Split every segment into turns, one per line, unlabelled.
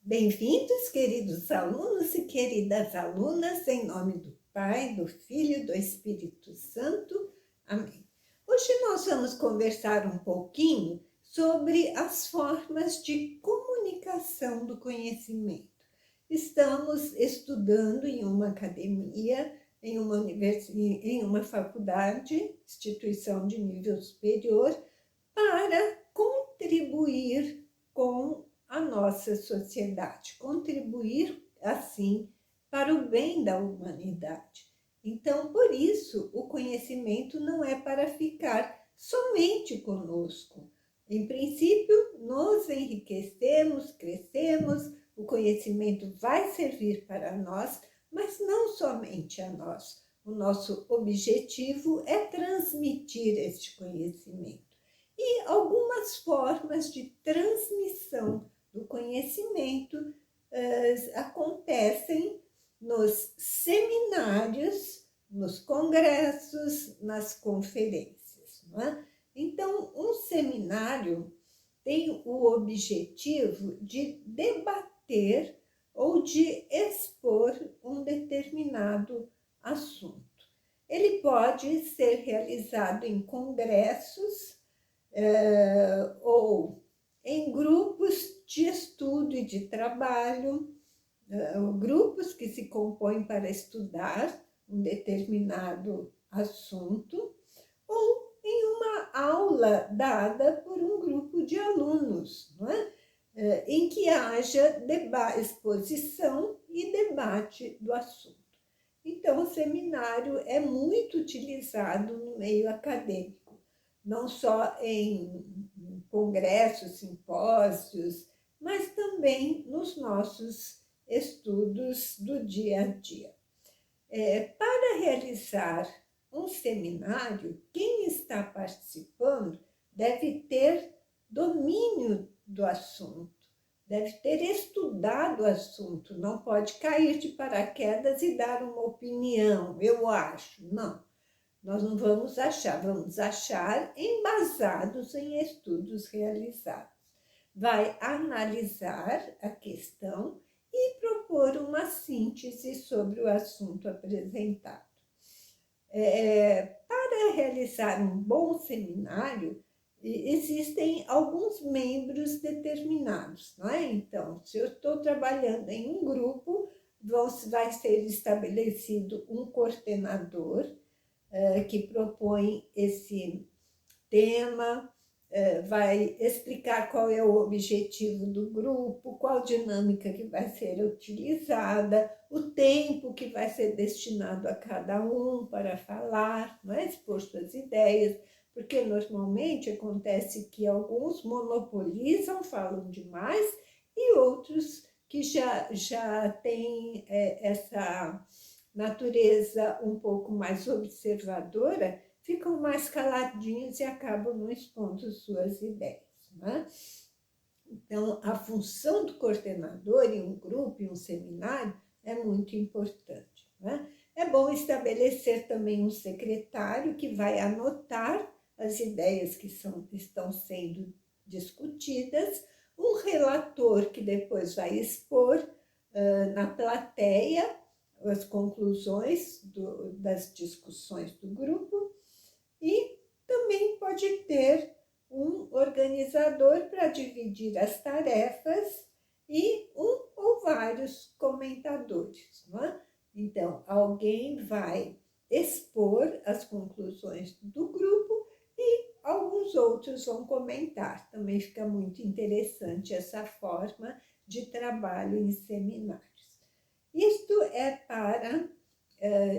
Bem-vindos, queridos alunos e queridas alunas, em nome do Pai, do Filho e do Espírito Santo. Amém. Hoje nós vamos conversar um pouquinho sobre as formas de comunicação do conhecimento. Estamos estudando em uma academia, em uma faculdade, instituição de nível superior, para contribuir com a nossa sociedade, contribuir, assim, para o bem da humanidade. Então, por isso, o conhecimento não é para ficar somente conosco. Em princípio, nos enriquecemos, crescemos, o conhecimento vai servir para nós, mas não somente a nós. O nosso objetivo é transmitir este conhecimento. E algumas formas de transmissão do conhecimento acontecem nos seminários, nos congressos, nas conferências, não é? Então, um seminário tem o objetivo de debater ou de expor um determinado assunto. Ele pode ser realizado em congressos, ou em grupos de estudo e de trabalho, grupos que se compõem para estudar um determinado assunto, ou em uma aula dada por um grupo de alunos, não é? Em que haja exposição e debate do assunto. Então, o seminário é muito utilizado no meio acadêmico, não só em congressos, simpósios, mas também nos nossos estudos do dia a dia. Para realizar um seminário, quem está participando deve ter domínio do assunto, deve ter estudado o assunto, não pode cair de paraquedas e dar uma opinião, eu acho, não. Nós não vamos achar embasados em estudos realizados. Vai analisar a questão e propor uma síntese sobre o assunto apresentado. Para realizar um bom seminário, existem alguns membros determinados, não é? Então, se eu estou trabalhando em um grupo, vai ser estabelecido um coordenador, que propõe esse tema, vai explicar qual é o objetivo do grupo, qual dinâmica que vai ser utilizada, o tempo que vai ser destinado a cada um para falar, não é? Expor suas ideias, porque normalmente acontece que alguns monopolizam, falam demais, e outros que já têm essa natureza um pouco mais observadora, ficam mais caladinhos e acabam não expondo suas ideias, né? Então, a função do coordenador em um grupo, em um seminário, é muito importante, né? É bom estabelecer também um secretário que vai anotar as ideias que estão sendo discutidas, um relator que depois vai expor na plateia as conclusões das discussões do grupo, e também pode ter um organizador para dividir as tarefas e um ou vários comentadores, não é? Então, alguém vai expor as conclusões do grupo e alguns outros vão comentar. Também fica muito interessante essa forma de trabalho em seminários. Isto é para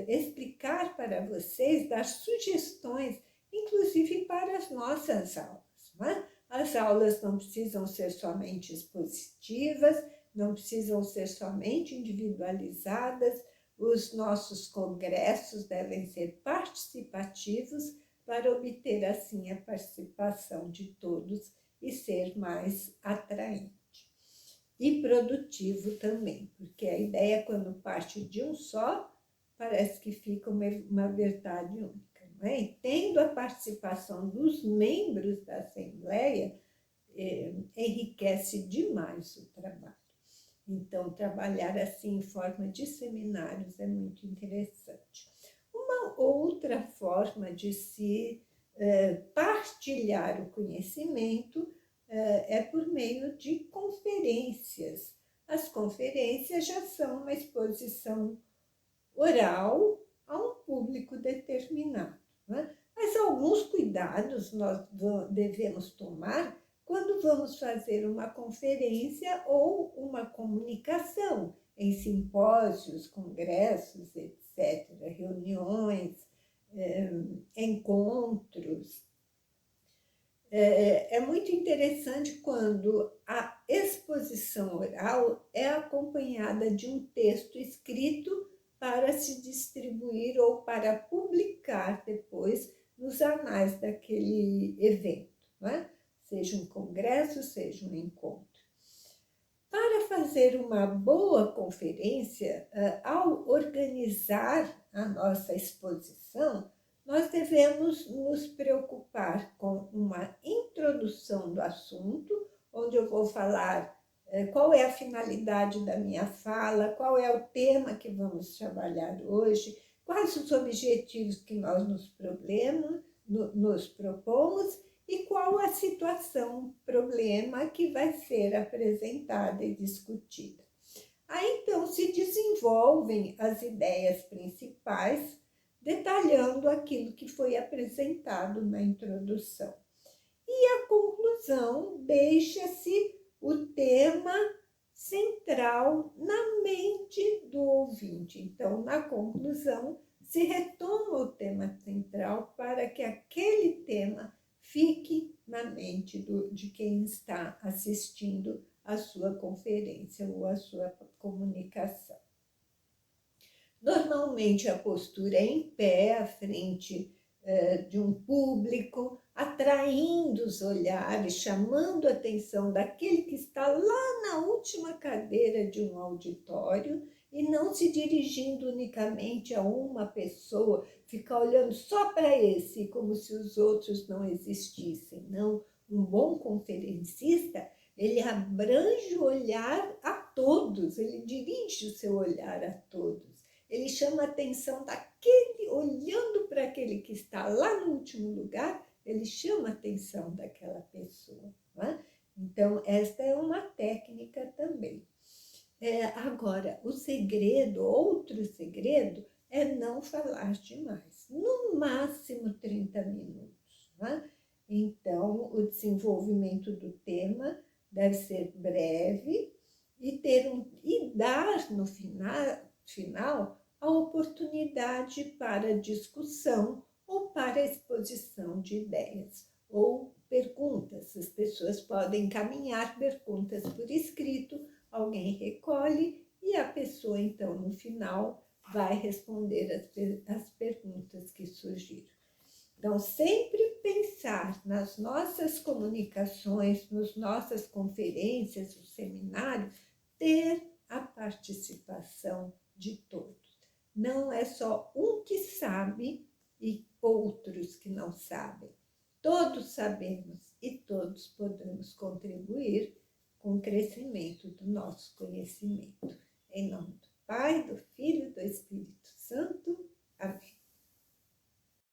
explicar para vocês, dar sugestões, inclusive para as nossas aulas, não é? As aulas não precisam ser somente expositivas, não precisam ser somente individualizadas, os nossos congressos devem ser participativos para obter, assim, a participação de todos e ser mais atraente. E produtivo também, porque a ideia, quando parte de um só, parece que fica uma verdade única, não é? E tendo a participação dos membros da Assembleia, enriquece demais o trabalho. Então, trabalhar assim em forma de seminários é muito interessante. Uma outra forma de se partilhar o conhecimento é por meio de conferências. As conferências já são uma exposição oral a um público determinado, né? Mas alguns cuidados nós devemos tomar quando vamos fazer uma conferência ou uma comunicação em simpósios, congressos, etc., reuniões, encontros. É muito interessante quando a exposição oral é acompanhada de um texto escrito para se distribuir ou para publicar depois nos anais daquele evento, não é? Seja um congresso, seja um encontro. Para fazer uma boa conferência, ao organizar a nossa exposição, nós devemos nos preocupar com uma introdução do assunto, onde eu vou falar qual é a finalidade da minha fala, qual é o tema que vamos trabalhar hoje, quais os objetivos que nós nos propomos e qual a situação, problema que vai ser apresentada e discutida. Aí, então, se desenvolvem as ideias principais, detalhando aquilo que foi apresentado na introdução. E a conclusão, deixa-se o tema central na mente do ouvinte. Então, na conclusão, se retoma o tema central para que aquele tema fique na mente de quem está assistindo a sua conferência ou a sua comunicação. Normalmente a postura é em pé, à frente de um público, atraindo os olhares, chamando a atenção daquele que está lá na última cadeira de um auditório e não se dirigindo unicamente a uma pessoa, ficar olhando só para esse, como se os outros não existissem. Não, um bom conferencista, ele abrange o olhar a todos, ele dirige o seu olhar a todos. Ele chama a atenção daquele, olhando para aquele que está lá no último lugar, ele chama a atenção daquela pessoa. Não é? Então, esta é uma técnica também. Agora, o segredo, outro segredo, é não falar demais. No máximo 30 minutos. Não é? Então, o desenvolvimento do tema deve ser breve e dar no final a oportunidade para discussão ou para exposição de ideias ou perguntas. As pessoas podem encaminhar perguntas por escrito, alguém recolhe e a pessoa, então, no final, vai responder as perguntas que surgiram. Então, sempre pensar nas nossas comunicações, nas nossas conferências, os seminários, ter a participação de todos. Não é só um que sabe e outros que não sabem. Todos sabemos e todos podemos contribuir com o crescimento do nosso conhecimento. Em nome do Pai, do Filho e do Espírito Santo. Amém.